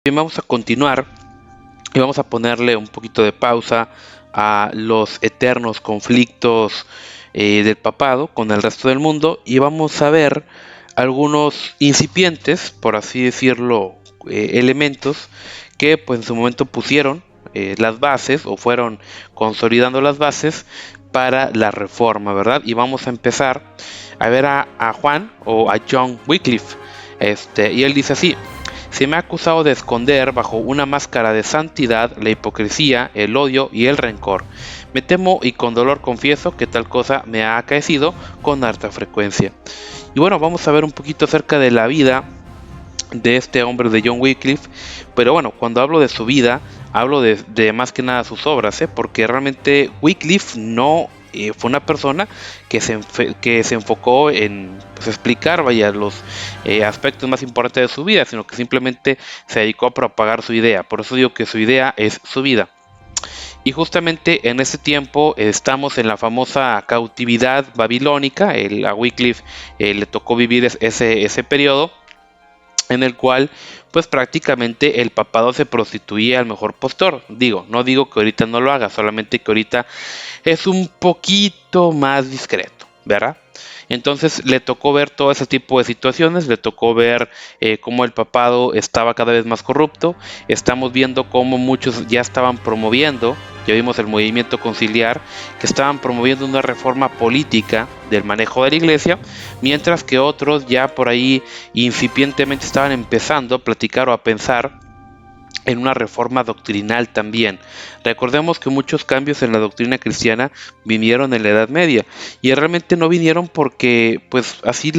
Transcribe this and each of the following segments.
Bien, vamos a continuar y vamos a ponerle un poquito de pausa a los eternos conflictos del papado con el resto del mundo y vamos a ver algunos incipientes, por así decirlo, elementos que pues en su momento pusieron las bases o fueron consolidando las bases para la reforma, ¿verdad? Y vamos a empezar a ver a Juan o a John Wycliffe, y él dice así: se me ha acusado de esconder bajo una máscara de santidad la hipocresía, el odio y el rencor. Me temo y con dolor confieso que tal cosa me ha acaecido con harta frecuencia. Y bueno, vamos a ver un poquito acerca de la vida de este hombre, de John Wycliffe. Pero bueno, cuando hablo de su vida, hablo de más que nada sus obras, porque realmente Wycliffe no fue una persona que se enfocó en pues, explicar, vaya, los aspectos más importantes de su vida, sino que simplemente se dedicó a propagar su idea. Por eso digo que su idea es su vida. Y justamente en ese tiempo estamos en la famosa cautividad babilónica. A Wycliffe le tocó vivir ese periodo en el cual pues prácticamente el papado se prostituía al mejor postor. No digo que ahorita no lo haga, solamente que ahorita es un poquito más discreto, ¿verdad? Entonces le tocó ver todo ese tipo de situaciones, le tocó ver cómo el papado estaba cada vez más corrupto. Estamos viendo cómo muchos ya estaban promoviendo, ya vimos el movimiento conciliar, que estaban promoviendo una reforma política del manejo de la iglesia, mientras que otros ya por ahí incipientemente estaban empezando a platicar o a pensar en una reforma doctrinal también. Recordemos que muchos cambios en la doctrina cristiana vinieron en la Edad Media y realmente no vinieron porque pues así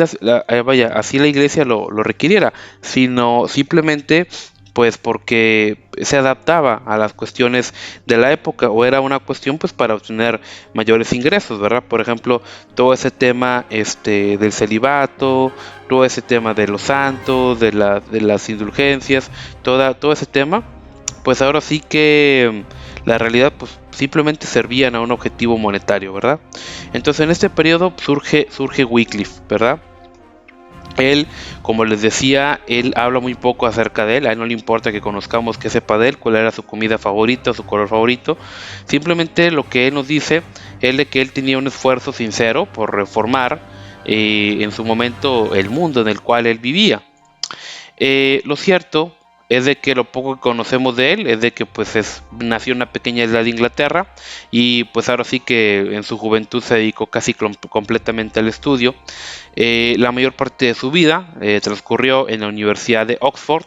así la iglesia lo requiriera, sino simplemente pues porque se adaptaba a las cuestiones de la época o era una cuestión pues para obtener mayores ingresos, ¿verdad? Por ejemplo, todo ese tema del celibato, todo ese tema de los santos, de las indulgencias, todo ese tema, pues ahora sí que la realidad pues simplemente servían a un objetivo monetario, ¿verdad? Entonces en este periodo surge Wycliffe, ¿verdad? Él, como les decía, él habla muy poco acerca de él, a él no le importa que conozcamos qué sepa de él, cuál era su comida favorita, su color favorito. Simplemente lo que él nos dice es de que él tenía un esfuerzo sincero por reformar en su momento el mundo en el cual él vivía. Lo cierto es de que lo poco que conocemos de él es de que pues nació en una pequeña isla de Inglaterra y pues ahora sí que en su juventud se dedicó casi completamente al estudio. La mayor parte de su vida transcurrió en la Universidad de Oxford,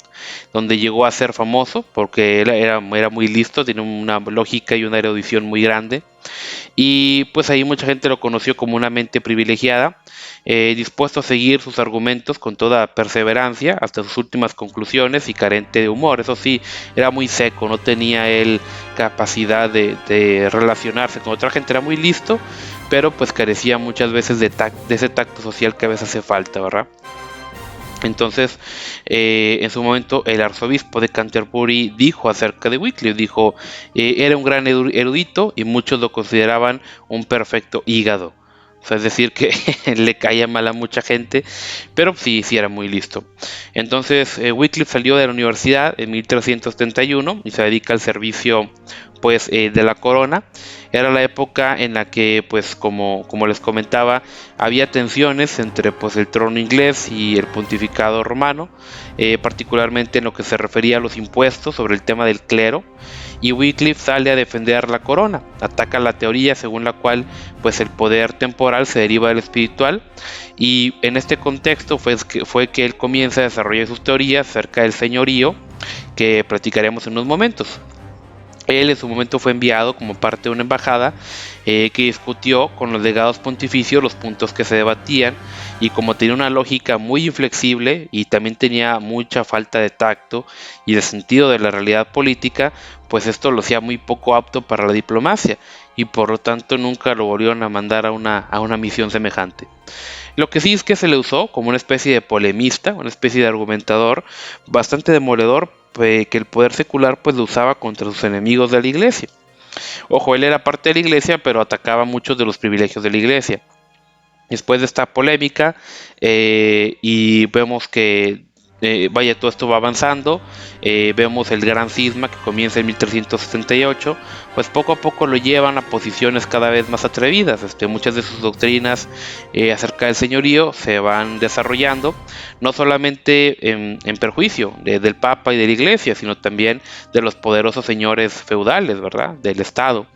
donde llegó a ser famoso porque él era muy listo, tenía una lógica y una erudición muy grande. Y pues ahí mucha gente lo conoció como una mente privilegiada, dispuesto a seguir sus argumentos con toda perseverancia hasta sus últimas conclusiones y carente de humor. Eso sí, era muy seco, no tenía él capacidad de relacionarse con otra gente, era muy listo, pero pues carecía muchas veces de ese tacto social que a veces hace falta, ¿verdad? Entonces, en su momento, el arzobispo de Canterbury dijo acerca de Wycliffe, dijo, era un gran erudito y muchos lo consideraban un perfecto hígado. O sea, es decir, que le caía mal a mucha gente, pero sí era muy listo. Entonces, Wycliffe salió de la universidad en 1371 y se dedica al servicio pues, de la corona. Era la época en la que, pues, como les comentaba, había tensiones entre pues, el trono inglés y el pontificado romano, particularmente en lo que se refería a los impuestos sobre el tema del clero. Y Wycliffe sale a defender la corona, ataca la teoría según la cual pues, el poder temporal se deriva del espiritual, y en este contexto fue que él comienza a desarrollar sus teorías acerca del señorío, que platicaremos en unos momentos. Él en su momento fue enviado como parte de una embajada que discutió con los legados pontificios los puntos que se debatían, y como tenía una lógica muy inflexible y también tenía mucha falta de tacto y de sentido de la realidad política, pues esto lo hacía muy poco apto para la diplomacia y por lo tanto nunca lo volvieron a mandar a una misión semejante. Lo que sí es que se le usó como una especie de polemista, una especie de argumentador bastante demoledor, que el poder secular pues lo usaba contra sus enemigos de la iglesia. Ojo, él era parte de la iglesia, pero atacaba muchos de los privilegios de la iglesia. Después de esta polémica, y vemos que Vaya, todo esto va avanzando, vemos el gran cisma que comienza en 1378, pues poco a poco lo llevan a posiciones cada vez más atrevidas. Muchas de sus doctrinas acerca del señorío se van desarrollando, no solamente en perjuicio del Papa y de la Iglesia, sino también de los poderosos señores feudales, ¿verdad? Del Estado.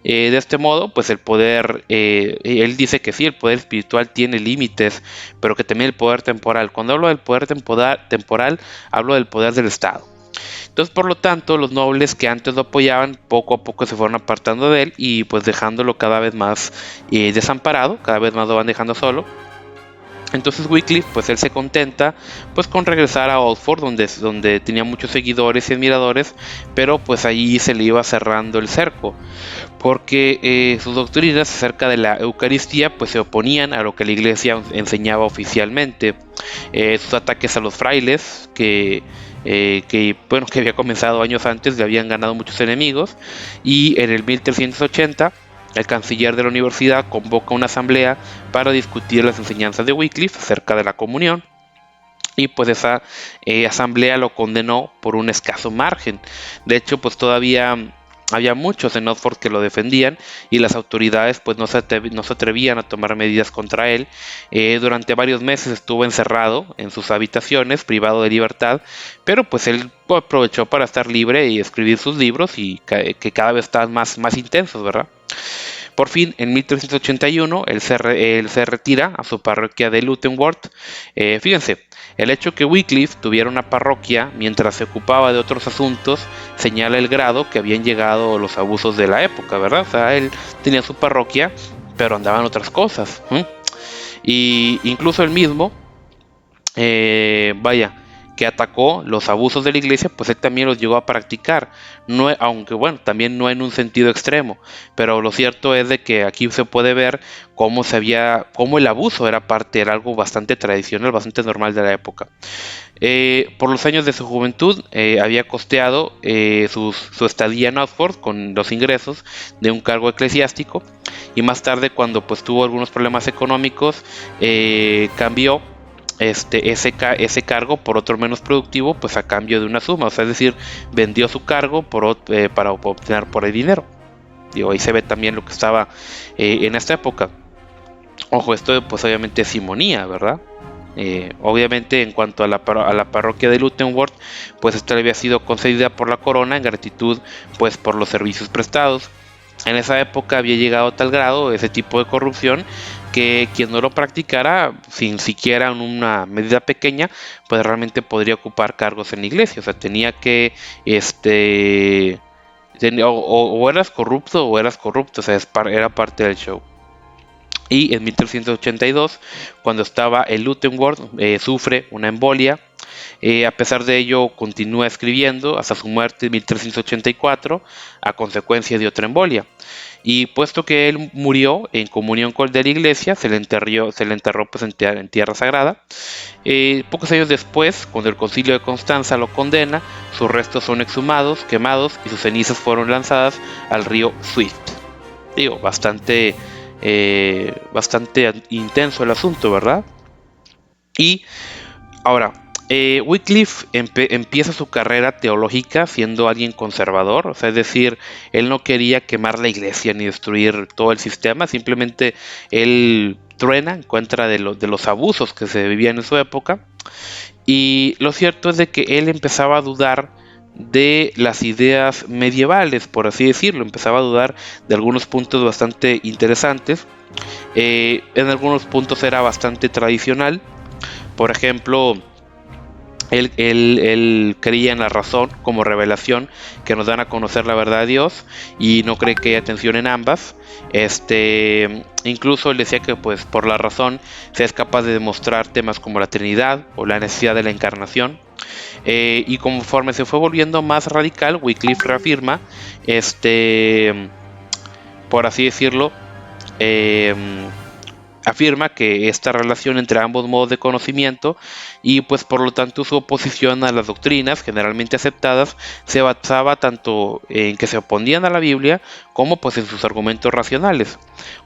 De este modo, pues el poder, él dice que sí, el poder espiritual tiene límites, pero que también el poder temporal. Cuando hablo del poder temporal, hablo del poder del Estado. Entonces, por lo tanto, los nobles que antes lo apoyaban, poco a poco se fueron apartando de él y pues dejándolo cada vez más desamparado, cada vez más lo van dejando solo. Entonces Wycliffe, pues él se contenta pues con regresar a Oxford, donde tenía muchos seguidores y admiradores, pero pues ahí se le iba cerrando el cerco, porque sus doctrinas acerca de la Eucaristía pues se oponían a lo que la Iglesia enseñaba oficialmente. Sus ataques a los frailes, que había comenzado años antes, le habían ganado muchos enemigos, y en el 1380 el canciller de la universidad convoca una asamblea para discutir las enseñanzas de Wycliffe acerca de la comunión, y pues esa asamblea lo condenó por un escaso margen. De hecho, pues todavía había muchos en Oxford que lo defendían, y las autoridades pues no se atrevían a tomar medidas contra él. Durante varios meses estuvo encerrado en sus habitaciones, privado de libertad, pero pues él aprovechó para estar libre y escribir sus libros, y que cada vez estaban más intensos, ¿verdad? Por fin, en 1381, él se retira a su parroquia de Luttenworth. Fíjense, el hecho que Wycliffe tuviera una parroquia mientras se ocupaba de otros asuntos señala el grado que habían llegado los abusos de la época, ¿verdad? O sea, él tenía su parroquia, pero andaban otras cosas. Y incluso él mismo, vaya, que atacó los abusos de la iglesia, pues él también los llegó a practicar, no, aunque bueno, también no en un sentido extremo, pero lo cierto es de que aquí se puede ver cómo el abuso era algo bastante tradicional, bastante normal de la época. Por los años de su juventud había costeado su estadía en Oxford con los ingresos de un cargo eclesiástico, y más tarde, cuando pues tuvo algunos problemas económicos, cambió ese cargo por otro menos productivo, pues a cambio de una suma, o sea, es decir, vendió su cargo para obtener por el dinero. Digo, ahí se ve también lo que estaba en esta época. Ojo, esto pues obviamente es simonía, ¿verdad? Obviamente, en cuanto a la parroquia de Luttenworth, pues esta le había sido concedida por la corona en gratitud pues por los servicios prestados. En esa época había llegado a tal grado ese tipo de corrupción que quien no lo practicara, sin siquiera en una medida pequeña, pues realmente podría ocupar cargos en la iglesia. O sea, tenía que, o eras corrupto o eras corrupto, o sea, era parte del show. Y en 1382, cuando estaba en Luttenworth, sufre una embolia. A pesar de ello, continúa escribiendo hasta su muerte en 1384 a consecuencia de otra embolia. Y puesto que él murió en comunión con de la iglesia, se le enterró pues, en tierra sagrada. Pocos años después, cuando el concilio de Constanza lo condena, sus restos son exhumados, quemados, y sus cenizas fueron lanzadas al río Swift. Digo, bastante intenso el asunto, ¿verdad? Y ahora, Wycliffe empieza su carrera teológica siendo alguien conservador, o sea, es decir, él no quería quemar la iglesia ni destruir todo el sistema, simplemente él truena en contra de los abusos que se vivían en su época. Y lo cierto es de que él empezaba a dudar de las ideas medievales, por así decirlo, empezaba a dudar de algunos puntos bastante interesantes. En algunos puntos era bastante tradicional. Por ejemplo, él creía en la razón como revelación que nos dan a conocer la verdad de Dios, y no cree que haya tensión en ambas. Incluso él decía que pues por la razón se es capaz de demostrar temas como la Trinidad o la necesidad de la encarnación. Y conforme se fue volviendo más radical, Wycliffe reafirma, por así decirlo, afirma que esta relación entre ambos modos de conocimiento, y pues por lo tanto su oposición a las doctrinas generalmente aceptadas, se basaba tanto en que se oponían a la Biblia como pues en sus argumentos racionales.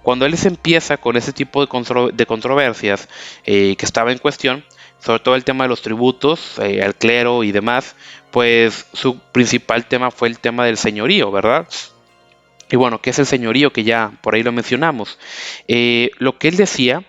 Cuando él se empieza con ese tipo de controversias que estaba en cuestión, sobre todo el tema de los tributos al clero y demás, pues su principal tema fue el tema del señorío, ¿verdad? Y bueno, ¿qué es el señorío? Que ya por ahí lo mencionamos. Lo que él decía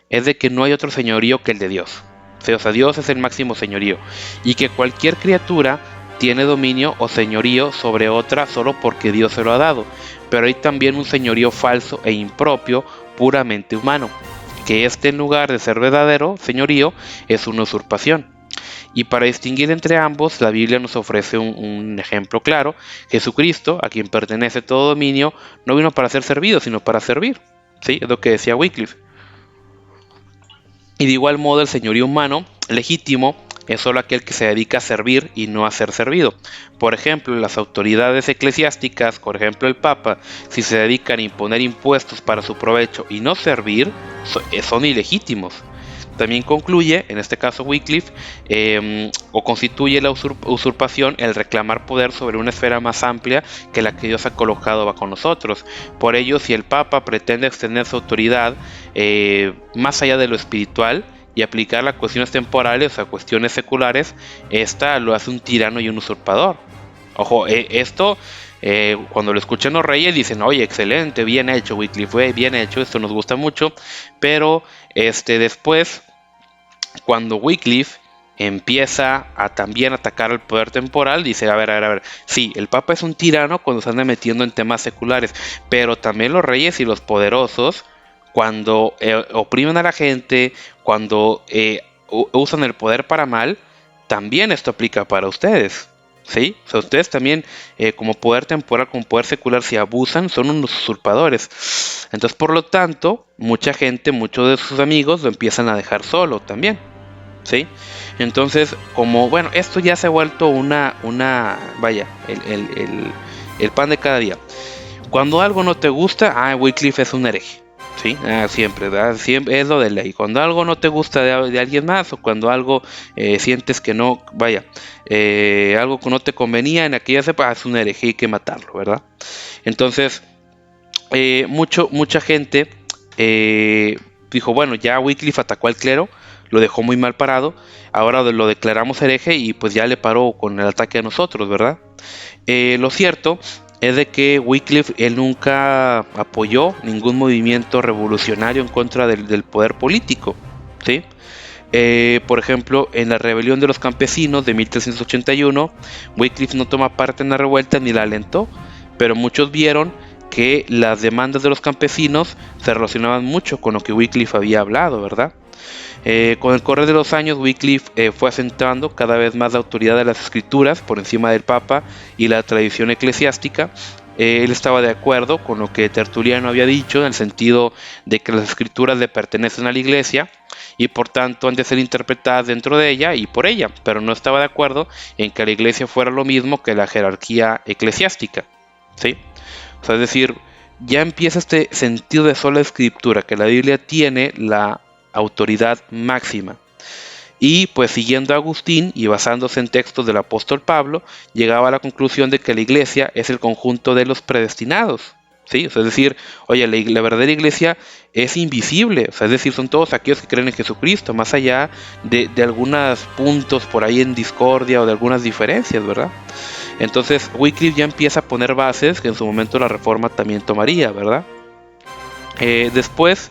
es de que no hay otro señorío que el de Dios. Sí, o sea, Dios es el máximo señorío. Y que cualquier criatura tiene dominio o señorío sobre otra solo porque Dios se lo ha dado. Pero hay también un señorío falso e impropio, puramente humano. Que este, en lugar de ser verdadero señorío, es una usurpación. Y para distinguir entre ambos, la Biblia nos ofrece un ejemplo claro. Jesucristo, a quien pertenece todo dominio, no vino para ser servido, sino para servir. ¿Sí? Es lo que decía Wycliffe. Y de igual modo, el señorío humano legítimo es solo aquel que se dedica a servir y no a ser servido. Por ejemplo, las autoridades eclesiásticas, por ejemplo el Papa, si se dedican a imponer impuestos para su provecho y no servir, son ilegítimos. También concluye, en este caso Wycliffe, o constituye la usurpación el reclamar poder sobre una esfera más amplia que la que Dios ha colocado bajo nosotros. Por ello, si el Papa pretende extender su autoridad más allá de lo espiritual y aplicarla a cuestiones temporales o a cuestiones seculares, esta lo hace un tirano y un usurpador. Ojo, esto... cuando lo escuchan los reyes dicen, oye, excelente, bien hecho Wycliffe, bien hecho, esto nos gusta mucho, pero después, cuando Wycliffe empieza a también atacar el poder temporal, dice, a ver, sí, el Papa es un tirano cuando se anda metiendo en temas seculares, pero también los reyes y los poderosos, cuando oprimen a la gente, cuando usan el poder para mal, también esto aplica para ustedes. ¿Sí? O sea, ustedes también, como poder temporal, como poder secular, si abusan, son unos usurpadores. Entonces, por lo tanto, mucha gente, muchos de sus amigos lo empiezan a dejar solo también. ¿Sí? Entonces, como, bueno, esto ya se ha vuelto vaya, el pan de cada día. Cuando algo no te gusta, Wycliffe es un hereje. ¿Sí? Siempre, ¿verdad? Siempre es lo de ley. Cuando algo no te gusta de alguien más, o cuando algo sientes que no, vaya, algo que no te convenía en aquella época, es un hereje, hay que matarlo, ¿verdad? Entonces, mucha gente dijo, bueno, ya Wycliffe atacó al clero, lo dejó muy mal parado, ahora lo declaramos hereje y pues ya le paró con el ataque a nosotros, ¿verdad? Lo cierto es de que Wycliffe, él nunca apoyó ningún movimiento revolucionario en contra del poder político, ¿sí? Por ejemplo, en la rebelión de los campesinos de 1381, Wycliffe no toma parte en la revuelta ni la alentó, pero muchos vieron que las demandas de los campesinos se relacionaban mucho con lo que Wycliffe había hablado, ¿verdad? Con el correr de los años, Wycliffe fue asentando cada vez más la autoridad de las escrituras por encima del Papa y la tradición eclesiástica. Él estaba de acuerdo con lo que Tertuliano había dicho, en el sentido de que las escrituras le pertenecen a la Iglesia y por tanto han de ser interpretadas dentro de ella y por ella, pero no estaba de acuerdo en que la Iglesia fuera lo mismo que la jerarquía eclesiástica, ¿sí? O sea, es decir, ya empieza este sentido de sola escritura, que la Biblia tiene la autoridad máxima. Y pues siguiendo a Agustín y basándose en textos del apóstol Pablo, llegaba a la conclusión de que la iglesia es el conjunto de los predestinados. ¿Sí? O sea, es decir, oye, la verdadera iglesia es invisible, o sea, es decir, son todos aquellos que creen en Jesucristo, más allá de algunos puntos por ahí en discordia o de algunas diferencias, ¿verdad? Entonces Wycliffe ya empieza a poner bases que en su momento la Reforma también tomaría, ¿verdad? Después,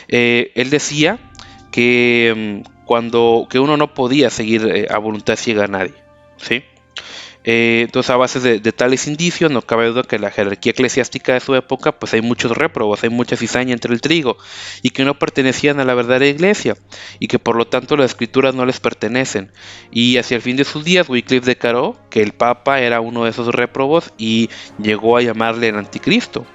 él decía que uno no podía seguir a voluntad ciega a nadie, ¿sí? Entonces, a base de tales indicios, no cabe duda que la jerarquía eclesiástica de su época, pues hay muchos réprobos, hay mucha cizaña entre el trigo, y que no pertenecían a la verdadera iglesia, y que por lo tanto las escrituras no les pertenecen. Y hacia el fin de sus días, Wycliffe declaró que el Papa era uno de esos réprobos y llegó a llamarle el anticristo.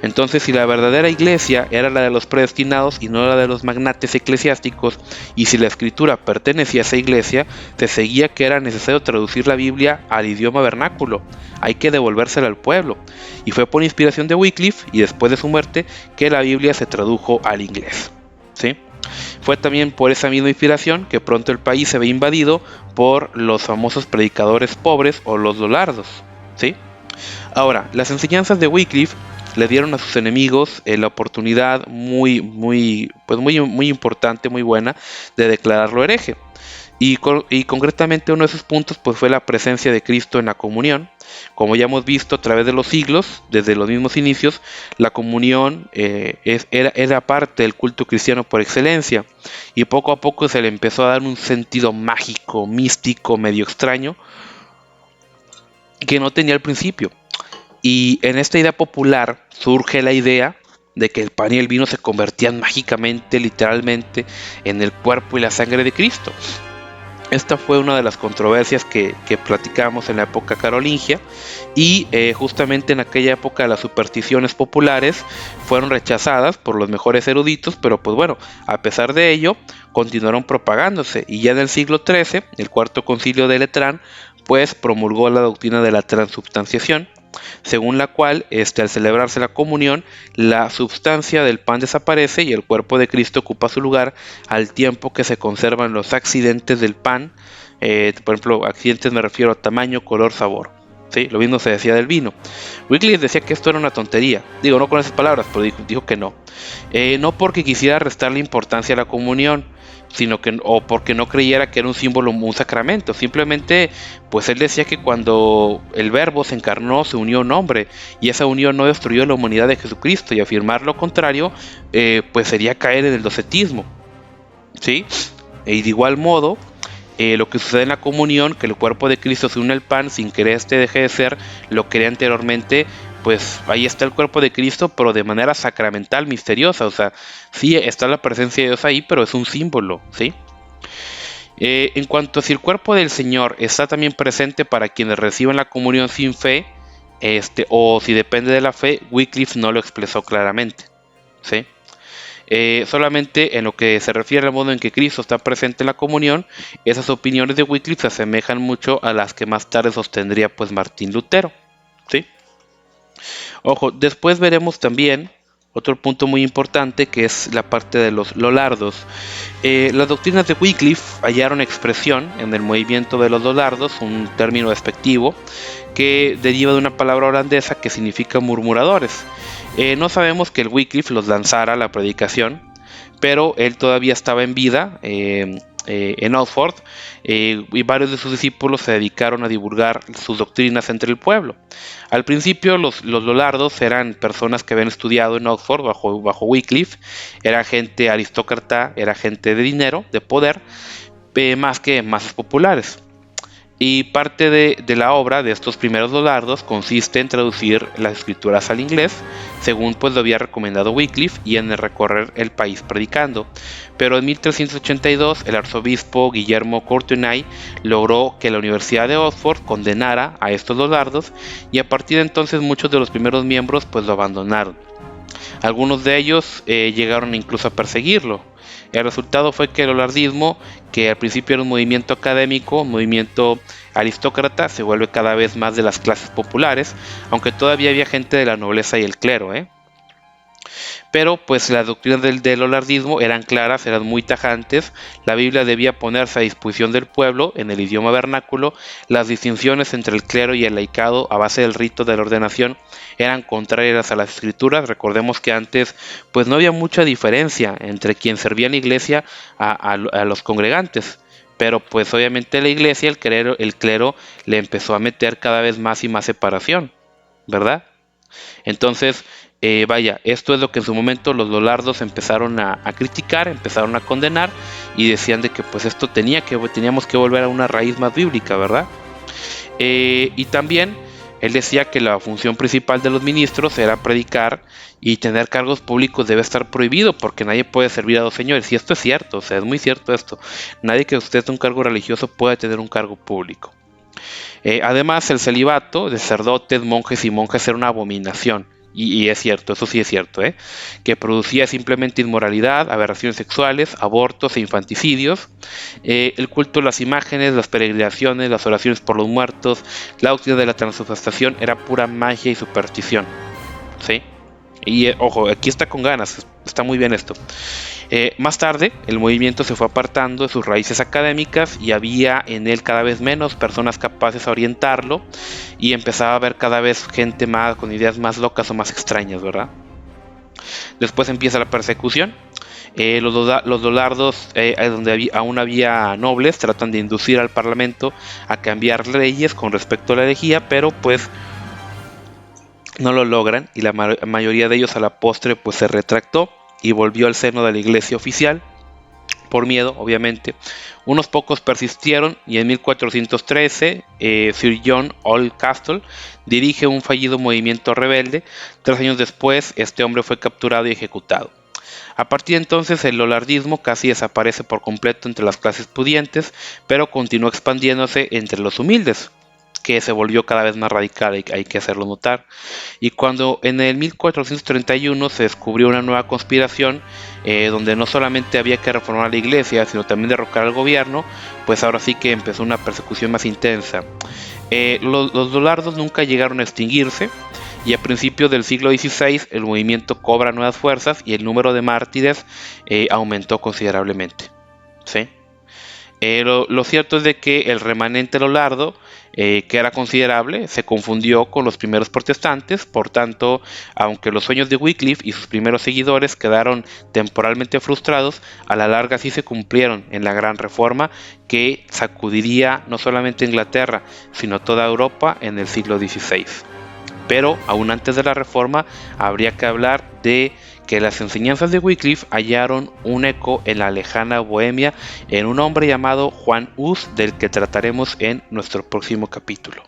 Entonces, si la verdadera iglesia era la de los predestinados y no la de los magnates eclesiásticos, y si la escritura pertenecía a esa iglesia, se seguía que era necesario traducir la Biblia al idioma vernáculo, hay que devolvérsela al pueblo, y fue por inspiración de Wycliffe y después de su muerte que la Biblia se tradujo al inglés, ¿sí? Fue también por esa misma inspiración que pronto el país se ve invadido por los famosos predicadores pobres o los lolardos, ¿sí? Ahora, las enseñanzas de Wycliffe le dieron a sus enemigos la oportunidad muy importante, muy buena, de declararlo hereje. Y concretamente uno de esos puntos pues fue la presencia de Cristo en la comunión. Como ya hemos visto a través de los siglos, desde los mismos inicios, la comunión era parte del culto cristiano por excelencia, y poco a poco se le empezó a dar un sentido mágico, místico, medio extraño, que no tenía al principio. Y en esta idea popular surge la idea de que el pan y el vino se convertían mágicamente, literalmente, en el cuerpo y la sangre de Cristo. Esta fue una de las controversias que platicamos en la época carolingia, y justamente en aquella época las supersticiones populares fueron rechazadas por los mejores eruditos, pero pues bueno, a pesar de ello continuaron propagándose, y ya en el siglo XIII, el Cuarto Concilio de Letrán pues promulgó la doctrina de la transubstanciación, según la cual al celebrarse la comunión, la substancia del pan desaparece y el cuerpo de Cristo ocupa su lugar, al tiempo que se conservan los accidentes del pan. Por ejemplo, accidentes me refiero a tamaño, color, sabor. ¿Sí? Lo mismo se decía del vino. Wycliffe decía que esto era una tontería. Digo, no con esas palabras, pero dijo que no. No porque quisiera restarle importancia a la comunión, o porque no creyera que era un símbolo, un sacramento. Simplemente, pues él decía que cuando el Verbo se encarnó, se unió un hombre, y esa unión no destruyó la humanidad de Jesucristo, y afirmar lo contrario, pues sería caer en el docetismo, ¿sí? Y de igual modo, lo que sucede en la comunión, que el cuerpo de Cristo se une al pan sin que este deje de ser lo que era anteriormente, pues ahí está el cuerpo de Cristo, pero de manera sacramental, misteriosa. O sea, sí está la presencia de Dios ahí, pero es un símbolo, ¿sí? En cuanto a si el cuerpo del Señor está también presente para quienes reciben la comunión sin fe, o si depende de la fe, Wycliffe no lo expresó claramente, ¿sí? Solamente en lo que se refiere al modo en que Cristo está presente en la comunión, esas opiniones de Wycliffe se asemejan mucho a las que más tarde sostendría pues Martín Lutero, ¿sí? Ojo, después veremos también otro punto muy importante, que es la parte de los lollardos. Las doctrinas de Wycliffe hallaron expresión en el movimiento de los lollardos, un término despectivo que deriva de una palabra holandesa que significa murmuradores. No sabemos que el Wycliffe los lanzara a la predicación, pero él todavía estaba en vida en Oxford, y varios de sus discípulos se dedicaron a divulgar sus doctrinas entre el pueblo. Al principio los lollardos eran personas que habían estudiado en Oxford bajo Wycliffe, era gente aristócrata, era gente de dinero, de poder, más que masas populares. Y parte de la obra de estos primeros lollardos consiste en traducir las escrituras al inglés, según pues lo había recomendado Wycliffe, y en recorrer el país predicando. Pero en 1382 el arzobispo Guillermo Courtenay logró que la Universidad de Oxford condenara a estos lollardos, y a partir de entonces muchos de los primeros miembros pues lo abandonaron. Algunos de ellos llegaron incluso a perseguirlo. El resultado fue que el lollardismo, que al principio era un movimiento académico, un movimiento aristócrata, se vuelve cada vez más de las clases populares, aunque todavía había gente de la nobleza y el clero, Pero pues las doctrinas del lollardismo eran claras, eran muy tajantes. La Biblia debía ponerse a disposición del pueblo en el idioma vernáculo. Las distinciones entre el clero y el laicado a base del rito de la ordenación eran contrarias a las escrituras. Recordemos que antes pues no había mucha diferencia entre quien servía en la iglesia a los congregantes, pero pues obviamente la iglesia, el clero le empezó a meter cada vez más y más separación, ¿verdad? Entonces, vaya, esto es lo que en su momento los lollardos empezaron a criticar, empezaron a condenar, y decían de que pues esto teníamos que volver a una raíz más bíblica, ¿verdad? Y también él decía que la función principal de los ministros era predicar, y tener cargos públicos debe estar prohibido porque nadie puede servir a dos señores. Y esto es cierto, o sea, es muy cierto esto. Nadie que ostente un cargo religioso puede tener un cargo público. Además, el celibato de sacerdotes, monjes y monjas era una abominación. Y es cierto, eso sí es cierto, que producía simplemente inmoralidad, aberraciones sexuales, abortos e infanticidios. El culto a las imágenes, las peregrinaciones, las oraciones por los muertos, la doctrina de la transubstanciación era pura magia y superstición, ¿sí? Y ojo, aquí está con ganas, está muy bien esto. Más tarde, el movimiento se fue apartando de sus raíces académicas y había en él cada vez menos personas capaces de orientarlo, y empezaba a haber cada vez gente más con ideas más locas o más extrañas, ¿verdad? Después empieza la persecución. Los Lollardos, donde aún había nobles, tratan de inducir al parlamento a cambiar leyes con respecto a la herejía, pero pues no lo logran, y la mayoría de ellos a la postre pues se retractó y volvió al seno de la iglesia oficial, por miedo, obviamente. Unos pocos persistieron, y en 1413 Sir John Oldcastle dirige un fallido movimiento rebelde. 3 años después, este hombre fue capturado y ejecutado. A partir de entonces, el lollardismo casi desaparece por completo entre las clases pudientes, pero continuó expandiéndose entre los humildes, que se volvió cada vez más radical, hay que hacerlo notar. Y cuando en el 1431 se descubrió una nueva conspiración, donde no solamente había que reformar la iglesia, sino también derrocar al gobierno, pues ahora sí que empezó una persecución más intensa. Los lollardos nunca llegaron a extinguirse, y a principios del siglo XVI el movimiento cobra nuevas fuerzas y el número de mártires aumentó considerablemente, ¿sí? Lo cierto es de que el remanente lollardo, que era considerable, se confundió con los primeros protestantes. Por tanto, aunque los sueños de Wycliffe y sus primeros seguidores quedaron temporalmente frustrados, a la larga sí se cumplieron en la Gran Reforma, que sacudiría no solamente Inglaterra, sino toda Europa en el siglo XVI. Pero aún antes de la Reforma habría que hablar de que las enseñanzas de Wycliffe hallaron un eco en la lejana Bohemia, en un hombre llamado Juan Hus, del que trataremos en nuestro próximo capítulo.